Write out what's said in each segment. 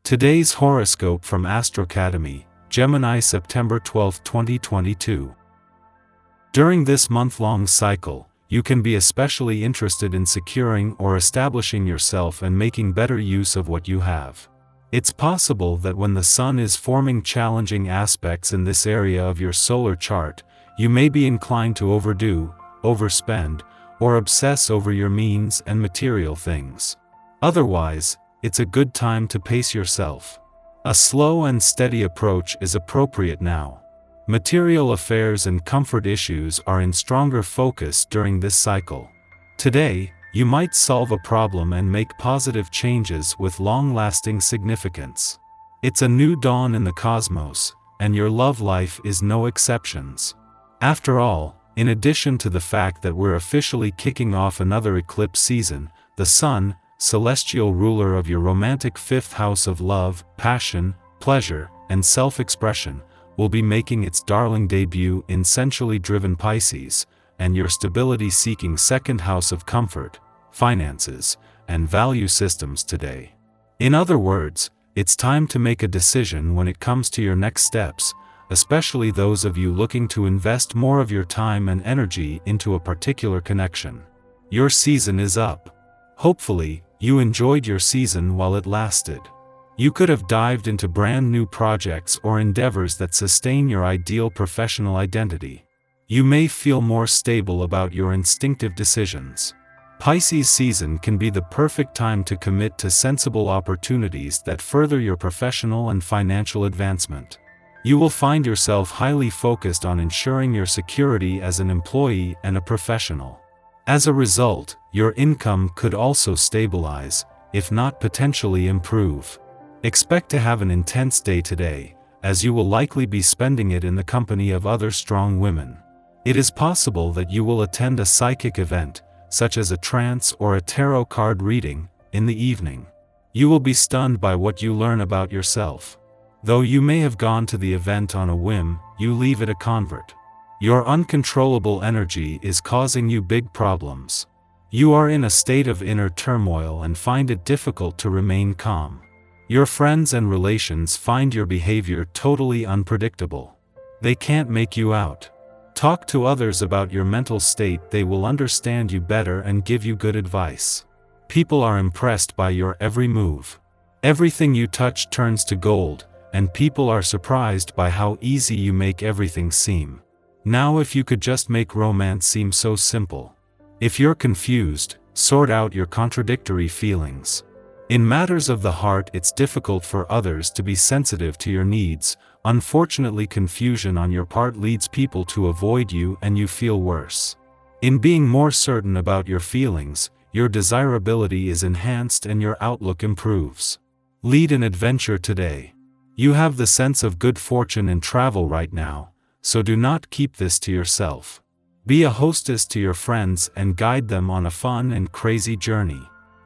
Today's horoscope from Astrocademy, Gemini, September 12, 2022. During this month-long cycle, you can be especially interested in securing or establishing yourself and making better use of what you have. It's possible that when the Sun is forming challenging aspects in this area of your solar chart, you may be inclined to overdo, overspend, or obsess over your means and material things. Otherwise, it's a good time to pace yourself. A slow and steady approach is appropriate now. Material affairs and comfort issues are in stronger focus during this cycle. Today, you might solve a problem and make positive changes with long-lasting significance. It's a new dawn in the cosmos, and your love life is no exceptions. After all, in addition to the fact that we're officially kicking off another eclipse season, the Sun, celestial ruler of your romantic fifth house of love, passion, pleasure, and self-expression, will be making its darling debut in sensually driven Pisces, and your stability-seeking second house of comfort, finances, and value systems today. In other words, it's time to make a decision when it comes to your next steps, especially those of you looking to invest more of your time and energy into a particular connection. Your season is up. Hopefully, you enjoyed your season while it lasted. You could have dived into brand new projects or endeavors that sustain your ideal professional identity. You may feel more stable about your instinctive decisions. Pisces season can be the perfect time to commit to sensible opportunities that further your professional and financial advancement. You will find yourself highly focused on ensuring your security as an employee and a professional. As a result, your income could also stabilize, if not potentially improve. Expect to have an intense day today, as you will likely be spending it in the company of other strong women. It is possible that you will attend a psychic event, such as a trance or a tarot card reading, in the evening. You will be stunned by what you learn about yourself. Though you may have gone to the event on a whim, you leave it a convert. Your uncontrollable energy is causing you big problems. You are in a state of inner turmoil and find it difficult to remain calm. Your friends and relations find your behavior totally unpredictable. They can't make you out. Talk to others about your mental state, they will understand you better and give you good advice. People are impressed by your every move. Everything you touch turns to gold, and people are surprised by how easy you make everything seem. Now if you could just make romance seem so simple. If you're confused, sort out your contradictory feelings. In matters of the heart, it's difficult for others to be sensitive to your needs. Unfortunately, confusion on your part leads people to avoid you and you feel worse. In being more certain about your feelings, your desirability is enhanced and your outlook improves. Lead an adventure today. You have the sense of good fortune in travel right now, so do not keep this to yourself. Be a hostess to your friends and guide them on a fun and crazy journey.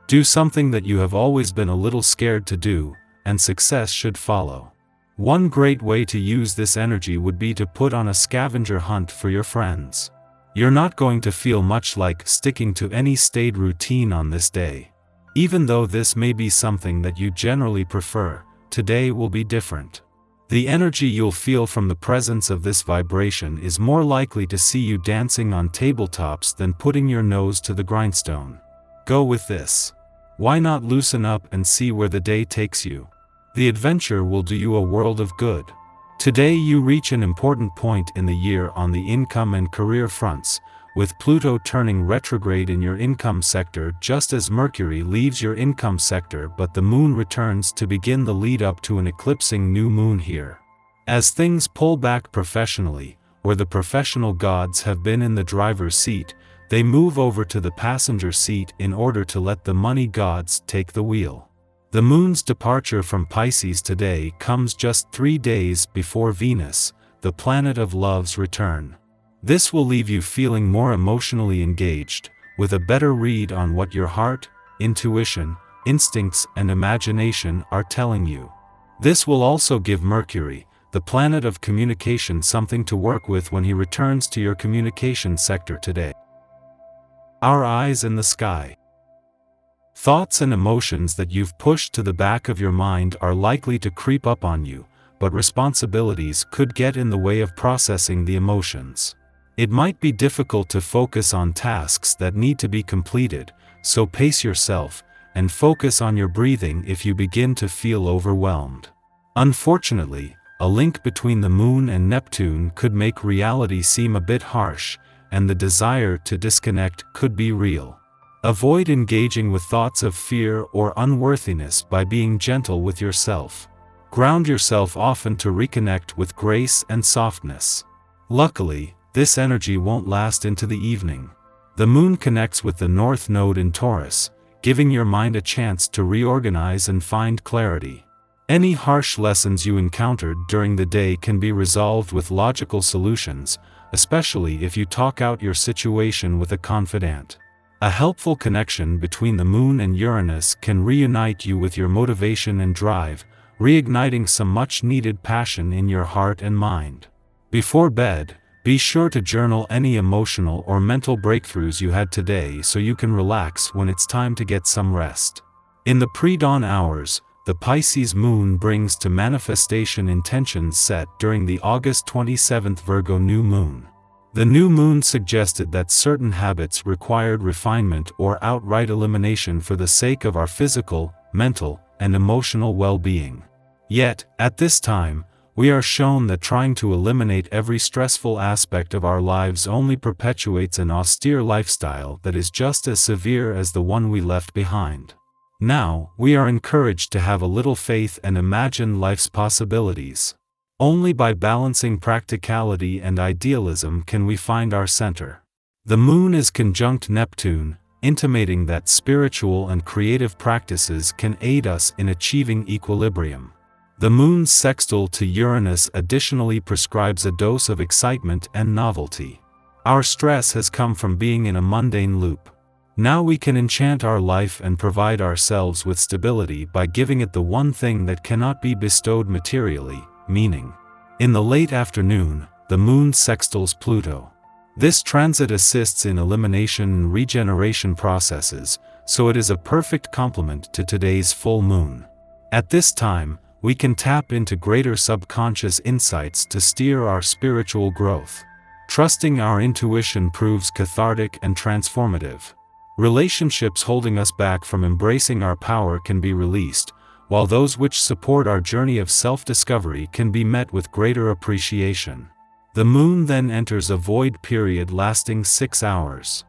Do something that you have always been a little scared to do, and success should follow. One great way to use this energy would be to put on a scavenger hunt for your friends. You're not going to feel much like sticking to any staid routine on this day. Even though this may be something that you generally prefer, today will be different. The energy you'll feel from the presence of this vibration is more likely to see you dancing on tabletops than putting your nose to the grindstone. Go with this. Why not loosen up and see where the day takes you? The adventure will do you a world of good. Today you reach an important point in the year on the income and career fronts, with Pluto turning retrograde in your income sector just as Mercury leaves your income sector, but the moon returns to begin the lead up to an eclipsing new moon here. As things pull back professionally, where the professional gods have been in the driver's seat, they move over to the passenger seat in order to let the money gods take the wheel. The moon's departure from Pisces today comes just 3 days before Venus, the planet of love's return. This will leave you feeling more emotionally engaged, with a better read on what your heart, intuition, instincts, and imagination are telling you. This will also give Mercury, the planet of communication, something to work with when he returns to your communication sector today. Our eyes in the sky. Thoughts and emotions that you've pushed to the back of your mind are likely to creep up on you, but responsibilities could get in the way of processing the emotions. It might be difficult to focus on tasks that need to be completed, so pace yourself, and focus on your breathing if you begin to feel overwhelmed. Unfortunately, a link between the Moon and Neptune could make reality seem a bit harsh, and the desire to disconnect could be real. Avoid engaging with thoughts of fear or unworthiness by being gentle with yourself. Ground yourself often to reconnect with grace and softness. Luckily, this energy won't last into the evening. The Moon connects with the North Node in Taurus, giving your mind a chance to reorganize and find clarity. Any harsh lessons you encountered during the day can be resolved with logical solutions, especially if you talk out your situation with a confidant. A helpful connection between the Moon and Uranus can reunite you with your motivation and drive, reigniting some much-needed passion in your heart and mind. Before bed, be sure to journal any emotional or mental breakthroughs you had today so you can relax when it's time to get some rest. In the pre-dawn hours, the Pisces Moon brings to manifestation intentions set during the August 27th Virgo new moon. The new moon suggested that certain habits required refinement or outright elimination for the sake of our physical, mental, and emotional well-being. Yet, at this time, we are shown that trying to eliminate every stressful aspect of our lives only perpetuates an austere lifestyle that is just as severe as the one we left behind. Now, we are encouraged to have a little faith and imagine life's possibilities. Only by balancing practicality and idealism can we find our center. The Moon is conjunct Neptune, intimating that spiritual and creative practices can aid us in achieving equilibrium. The Moon's sextile to Uranus additionally prescribes a dose of excitement and novelty. Our stress has come from being in a mundane loop. Now we can enchant our life and provide ourselves with stability by giving it the one thing that cannot be bestowed materially: meaning. In the late afternoon, the Moon sextiles Pluto. This transit assists in elimination and regeneration processes, so it is a perfect complement to today's full moon. At this time, we can tap into greater subconscious insights to steer our spiritual growth. Trusting our intuition proves cathartic and transformative. Relationships holding us back from embracing our power can be released, while those which support our journey of self-discovery can be met with greater appreciation. The Moon then enters a void period lasting 6 hours.